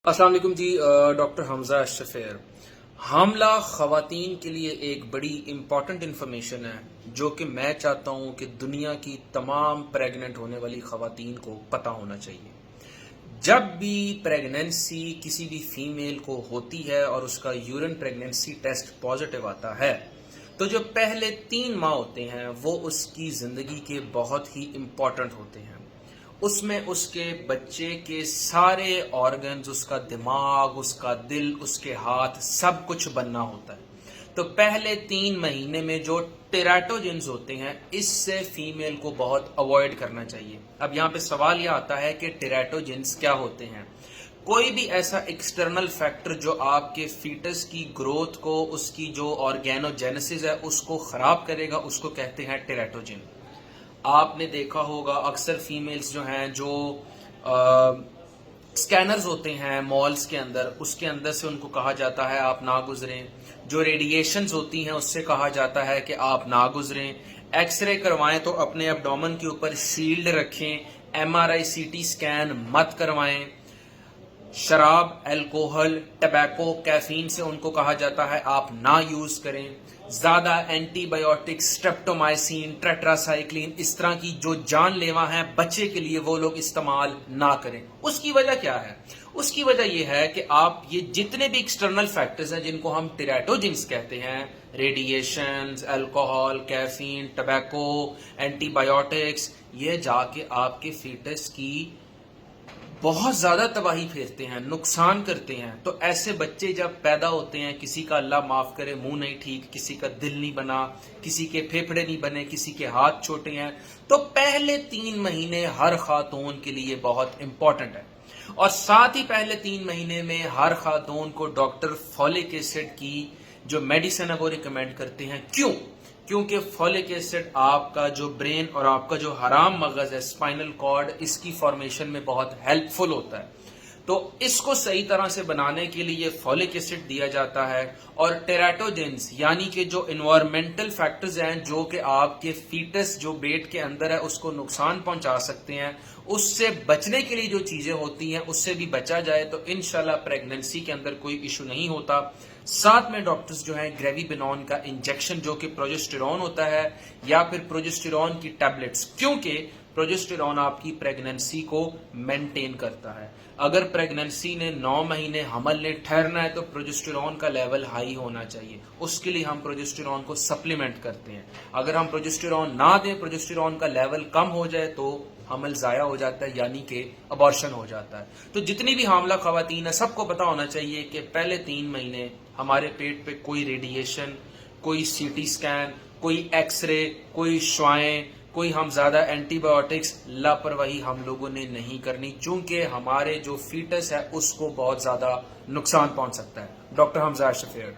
السلام علیکم جی، ڈاکٹر حمزہ شفیر۔ حاملہ خواتین کے لیے ایک بڑی امپورٹنٹ انفارمیشن ہے جو کہ میں چاہتا ہوں کہ دنیا کی تمام پریگننٹ ہونے والی خواتین کو پتہ ہونا چاہیے۔ جب بھی پریگننسی کسی بھی فیمیل کو ہوتی ہے اور اس کا یورین پریگننسی ٹیسٹ پازیٹیو آتا ہے تو جو پہلے 3 ماہ ہوتے ہیں وہ اس کی زندگی کے بہت ہی امپورٹنٹ ہوتے ہیں۔ اس میں اس کے بچے کے سارے آرگنز، اس کا دماغ، اس کا دل، اس کے ہاتھ، سب کچھ بننا ہوتا ہے۔ تو پہلے 3 مہینے میں جو ٹیراٹوجنز ہوتے ہیں اس سے فیمیل کو بہت اوائڈ کرنا چاہیے۔ اب یہاں پہ سوال یہ آتا ہے کہ ٹیراٹوجنز کیا ہوتے ہیں؟ کوئی بھی ایسا ایکسٹرنل فیکٹر جو آپ کے فیٹس کی گروتھ کو، اس کی جو آرگینوجینسس ہے اس کو خراب کرے گا، اس کو کہتے ہیں ٹیراٹوجن۔ آپ نے دیکھا ہوگا اکثر فیمیلز جو ہیں جو سکینرز ہوتے ہیں مالز کے اندر، اس کے اندر سے ان کو کہا جاتا ہے آپ نہ گزریں۔ جو ریڈیشنز ہوتی ہیں اس سے کہا جاتا ہے کہ آپ نہ گزریں۔ ایکس رے کروائیں تو اپنے ایبڈومن کے اوپر شیلڈ رکھیں۔ ایم آر آئی سی ٹی سکین مت کروائیں۔ شراب، الکوہل، ٹبیکو، کیفین سے ان کو کہا جاتا ہے آپ نہ یوز کریں۔ زیادہ اینٹی بایوٹک، سٹریپٹومائسین، ٹیٹراسائیکلین، اس طرح کی جو جان لیوا ہیں بچے کے لیے وہ لوگ استعمال نہ کریں۔ اس کی وجہ کیا ہے؟ اس کی وجہ یہ ہے کہ آپ یہ جتنے بھی ایکسٹرنل فیکٹرز ہیں جن کو ہم ٹیراٹوجنز کہتے ہیں، radiations, alcohol, caffeine, tobacco, antibiotics, یہ جا کے آپ کے فیٹس کی بہت زیادہ تباہی پھیرتے ہیں، نقصان کرتے ہیں۔ تو ایسے بچے جب پیدا ہوتے ہیں، کسی کا اللہ معاف کرے منہ نہیں ٹھیک، کسی کا دل نہیں بنا، کسی کے پھیپھڑے نہیں بنے، کسی کے ہاتھ چھوٹے ہیں، تو پہلے 3 مہینے ہر خاتون کے لیے بہت امپورٹنٹ ہے۔ اور ساتھ ہی پہلے 3 مہینے میں ہر خاتون کو ڈاکٹر فولک ایسڈ کی جو میڈیسن ہے وہ ریکمینڈ کرتے ہیں۔ کیوں؟ کیونکہ فولک ایسڈ آپ کا جو برین اور آپ کا جو حرام مغز ہے، اسپائنل کارڈ، اس کی فارمیشن میں بہت ہیلپ فل ہوتا ہے۔ تو اس کو صحیح طرح سے بنانے کے لیے فولک ایسڈ دیا جاتا ہے۔ اور ٹیراٹوجنز یعنی کہ جو انوائرمنٹل فیکٹرز ہیں جو کہ آپ کے فیٹس جو پیٹ کے اندر ہے اس کو نقصان پہنچا سکتے ہیں، اس سے بچنے کے لیے جو چیزیں ہوتی ہیں اس سے بھی بچا جائے تو انشاءاللہ پریگننسی کے اندر کوئی ایشو نہیں ہوتا۔ ساتھ میں ڈاکٹرز جو ہیں گریوی بینون کا انجیکشن جو کہ پروجسٹیرون ہوتا ہے یا پھر پروجسٹیرون کی ٹیبلٹس، کیونکہ پروجسٹیرون آپ کی پریگننسی کو مینٹین کرتا ہے۔ اگر پریگننسی نے 9 مہینے حمل نے ٹھہرنا ہے تو پروجسٹیرون کا لیول ہائی ہونا چاہیے۔ اس کے لیے ہم پروجسٹیرون کو سپلیمنٹ کرتے ہیں۔ اگر ہم پروجسٹیرون نہ دیں، پروجسٹیرون کا لیول کم ہو جائے تو حمل ضائع ہو جاتا ہے، یعنی کہ ابارشن ہو جاتا ہے۔ تو جتنی بھی حاملہ خواتین ہیں سب کو پتا ہونا چاہیے کہ پہلے 3 مہینے ہمارے پیٹ پہ کوئی ریڈیشن، کوئی سی ٹی سکین، کوئی ایکس رے، کوئی شعائیں، کوئی ہم زیادہ اینٹی بایوٹکس لاپرواہی ہم لوگوں نے نہیں کرنی، چونکہ ہمارے جو فیٹس ہے اس کو بہت زیادہ نقصان پہنچ سکتا ہے۔ ڈاکٹر حمزہ شفیر۔